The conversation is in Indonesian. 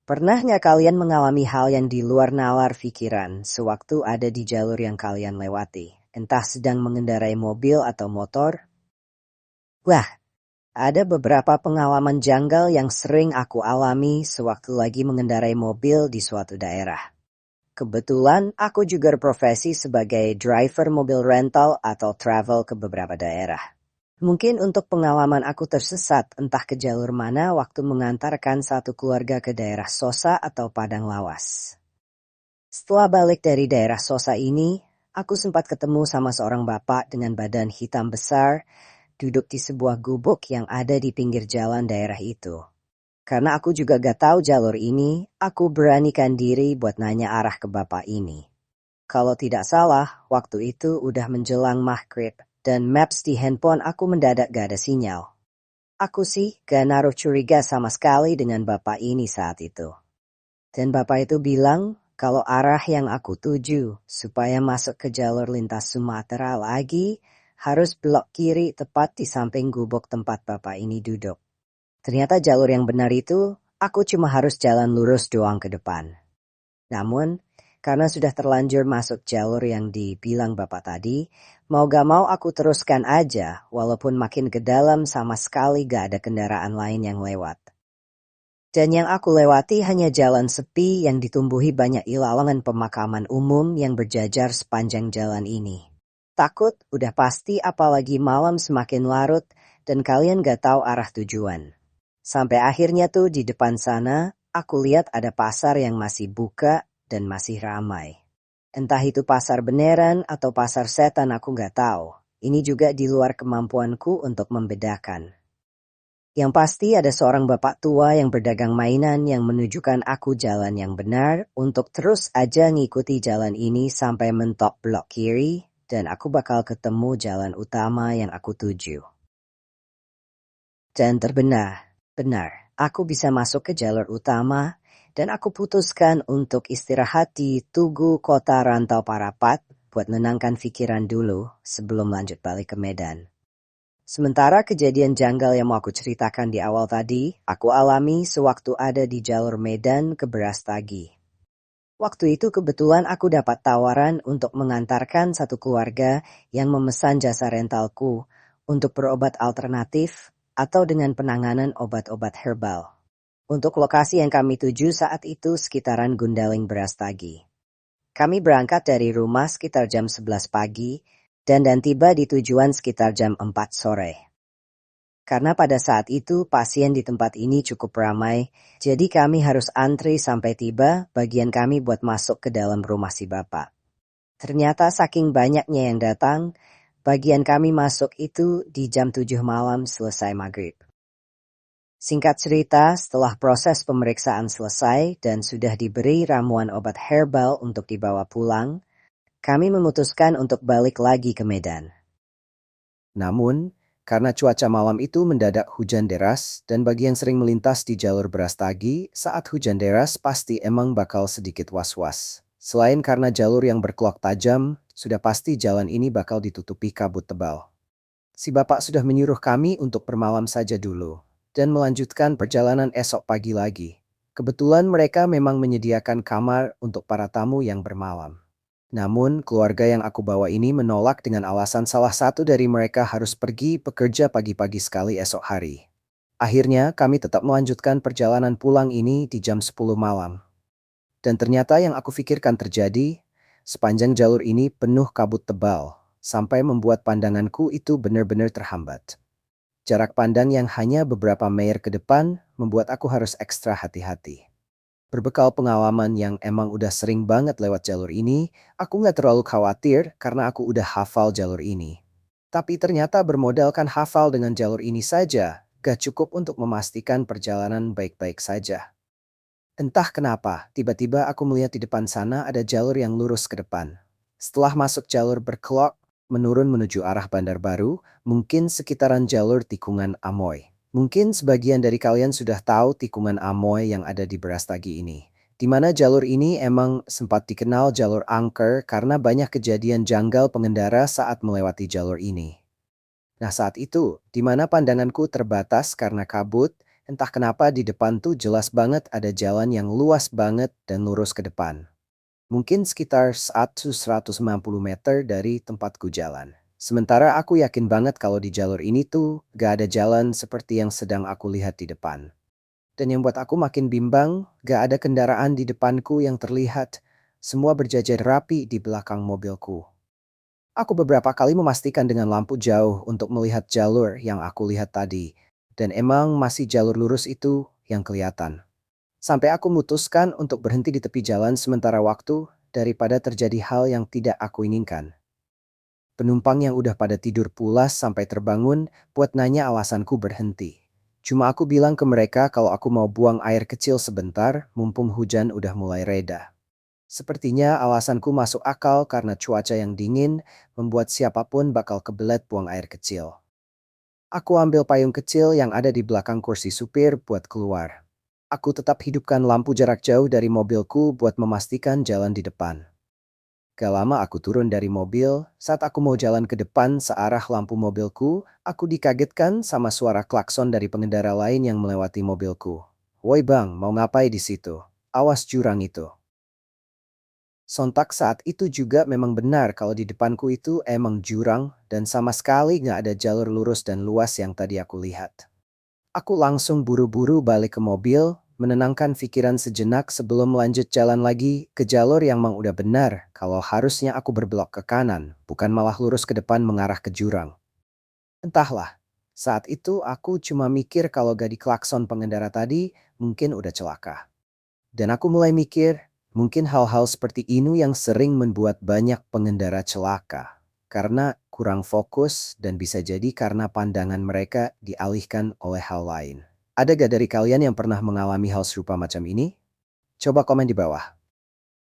Pernah nggak kalian mengalami hal yang di luar nalar pikiran sewaktu ada di jalur yang kalian lewati? Entah sedang mengendarai mobil atau motor? Wah, ada beberapa pengalaman janggal yang sering aku alami sewaktu lagi mengendarai mobil di suatu daerah. Kebetulan aku juga berprofesi sebagai driver mobil rental atau travel ke beberapa daerah. Mungkin untuk pengalaman aku tersesat entah ke jalur mana waktu mengantarkan satu keluarga ke daerah Sosa atau Padang Lawas. Setelah balik dari daerah Sosa ini, aku sempat ketemu sama seorang bapak dengan badan hitam besar duduk di sebuah gubuk yang ada di pinggir jalan daerah itu. Karena aku juga gak tahu jalur ini, aku beranikan diri buat nanya arah ke bapak ini. Kalau tidak salah, waktu itu udah menjelang maghrib dan maps di handphone aku mendadak gak ada sinyal. Aku sih gak naruh curiga sama sekali dengan bapak ini saat itu. Dan bapak itu bilang kalau arah yang aku tuju supaya masuk ke jalur lintas Sumatera lagi harus belok kiri tepat di samping gubuk tempat bapak ini duduk. Ternyata jalur yang benar itu aku cuma harus jalan lurus doang ke depan. Namun, karena sudah terlanjur masuk jalur yang dibilang bapak tadi, mau gak mau aku teruskan aja walaupun makin ke dalam sama sekali gak ada kendaraan lain yang lewat. Dan yang aku lewati hanya jalan sepi yang ditumbuhi banyak ilalang pemakaman umum yang berjajar sepanjang jalan ini. Takut udah pasti apalagi malam semakin larut dan kalian gak tahu arah tujuan. Sampai akhirnya tuh di depan sana, aku lihat ada pasar yang masih buka dan masih ramai. Entah itu pasar beneran atau pasar setan aku gak tahu. Ini juga di luar kemampuanku untuk membedakan. Yang pasti ada seorang bapak tua yang berdagang mainan yang menunjukkan aku jalan yang benar untuk terus aja ngikuti jalan ini sampai mentok blok kiri dan aku bakal ketemu jalan utama yang aku tuju. Dan benar, aku bisa masuk ke jalur utama dan aku putuskan untuk istirahat di Tugu Kota Rantau Parapat buat menenangkan pikiran dulu sebelum lanjut balik ke Medan. Sementara kejadian janggal yang mau aku ceritakan di awal tadi, aku alami sewaktu ada di jalur Medan ke Brastagi. Waktu itu kebetulan aku dapat tawaran untuk mengantarkan satu keluarga yang memesan jasa rentalku untuk berobat alternatif atau dengan penanganan obat-obat herbal. Untuk lokasi yang kami tuju saat itu sekitaran Gundaling Brastagi. Kami berangkat dari rumah sekitar jam 11 pagi dan tiba di tujuan sekitar jam 4 sore. Karena pada saat itu pasien di tempat ini cukup ramai, jadi kami harus antri sampai tiba bagian kami buat masuk ke dalam rumah si bapak. Ternyata saking banyaknya yang datang, bagian kami masuk itu di jam 7 malam selesai maghrib. Singkat cerita, setelah proses pemeriksaan selesai dan sudah diberi ramuan obat herbal untuk dibawa pulang, kami memutuskan untuk balik lagi ke Medan. Namun, karena cuaca malam itu mendadak hujan deras dan bagi yang sering melintas di jalur Brastagi, saat hujan deras pasti emang bakal sedikit was-was. Selain karena jalur yang berkelok tajam, sudah pasti jalan ini bakal ditutupi kabut tebal. Si bapak sudah menyuruh kami untuk bermalam saja dulu dan melanjutkan perjalanan esok pagi lagi. Kebetulan mereka memang menyediakan kamar untuk para tamu yang bermalam. Namun, keluarga yang aku bawa ini menolak dengan alasan salah satu dari mereka harus pergi bekerja pagi-pagi sekali esok hari. Akhirnya, kami tetap melanjutkan perjalanan pulang ini di jam 10 malam. Dan ternyata yang aku pikirkan terjadi, sepanjang jalur ini penuh kabut tebal, sampai membuat pandanganku itu benar-benar terhambat. Jarak pandang yang hanya beberapa meter ke depan membuat aku harus ekstra hati-hati. Berbekal pengalaman yang emang udah sering banget lewat jalur ini, aku nggak terlalu khawatir karena aku udah hafal jalur ini. Tapi ternyata bermodalkan hafal dengan jalur ini saja, gak cukup untuk memastikan perjalanan baik-baik saja. Entah kenapa, tiba-tiba aku melihat di depan sana ada jalur yang lurus ke depan. Setelah masuk jalur berkelok, menurun menuju arah Bandar Baru, mungkin sekitaran jalur tikungan Amoy. Mungkin sebagian dari kalian sudah tahu tikungan Amoy yang ada di Brastagi ini. Di mana jalur ini emang sempat dikenal jalur angker karena banyak kejadian janggal pengendara saat melewati jalur ini. Nah saat itu, di mana pandanganku terbatas karena kabut, Entah kenapa di depan tuh jelas banget ada jalan yang luas banget dan lurus ke depan. Mungkin sekitar 150 meter dari tempatku jalan. Sementara aku yakin banget kalau di jalur ini tuh gak ada jalan seperti yang sedang aku lihat di depan. Dan yang buat aku makin bimbang, gak ada kendaraan di depanku yang terlihat. Semua berjajar rapi di belakang mobilku. Aku beberapa kali memastikan dengan lampu jauh untuk melihat jalur yang aku lihat tadi. Dan emang masih jalur lurus itu yang kelihatan. Sampai aku memutuskan untuk berhenti di tepi jalan sementara waktu daripada terjadi hal yang tidak aku inginkan. Penumpang yang udah pada tidur pulas sampai terbangun buat nanya alasanku berhenti. Cuma aku bilang ke mereka kalau aku mau buang air kecil sebentar mumpung hujan udah mulai reda. Sepertinya alasanku masuk akal karena cuaca yang dingin membuat siapapun bakal kebelet buang air kecil. Aku ambil payung kecil yang ada di belakang kursi supir buat keluar. Aku tetap hidupkan lampu jarak jauh dari mobilku buat memastikan jalan di depan. Gak lama aku turun dari mobil, saat aku mau jalan ke depan searah lampu mobilku, aku dikagetkan sama suara klakson dari pengendara lain yang melewati mobilku. Woi bang, mau ngapain di situ? Awas jurang itu. Sontak saat itu juga memang benar kalau di depanku itu emang jurang dan sama sekali gak ada jalur lurus dan luas yang tadi aku lihat. Aku langsung buru-buru balik ke mobil, menenangkan pikiran sejenak sebelum lanjut jalan lagi ke jalur yang memang udah benar kalau harusnya aku berbelok ke kanan, bukan malah lurus ke depan mengarah ke jurang. Entahlah, saat itu aku cuma mikir kalau gak diklakson pengendara tadi, mungkin udah celaka. Dan aku mulai mikir, mungkin hal-hal seperti ini yang sering membuat banyak pengendara celaka. Karena kurang fokus dan bisa jadi karena pandangan mereka dialihkan oleh hal lain. Ada gak dari kalian yang pernah mengalami hal serupa macam ini? Coba komen di bawah.